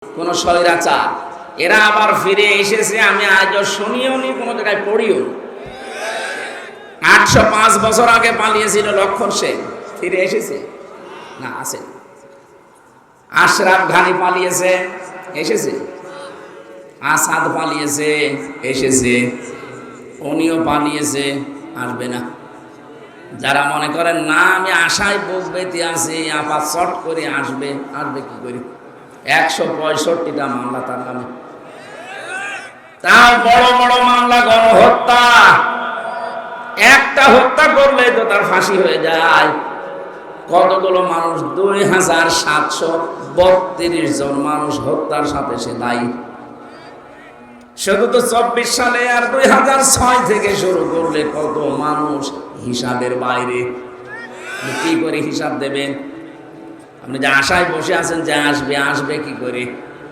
কোন স্বৈরাচার এরা আবার ফিরে এসেছে। আমি আজও শুনিও নি, কোনো জায়গায় পড়িও নি। 805 বছর আগে পালিয়েছিল লক্ষণ সেন, ফিরে এসেছে না? আছে। আশরাফ ঘানি পালিয়েছে, এসেছে। আসাদ পালিয়েছে, এসেছে। উনিও পালিয়েছে, আসবে না। যারা মনে করেন না আমি আশায় বুক বেঁধে আছি, আপা চট করে আসবে, আসবে কি করি? 165টা মামলা তার নামে, তার বড় বড় মামলা, গণহত্যা। একটা হত্যা করলে তো তার ফাঁসি হয়ে যায়। কতগুলো মানুষ, 2732 জন মানুষ হত্যার সাথে সে দায়ী। শুধু তো 24 সালে আর 2006 থেকে শুরু করলে কত মানুষ হিসাবের বাইরে। কি করে হিসাব দেবেন? আপনি যে আশায় বসে আছেন যে আসবে, আসবে কি করে?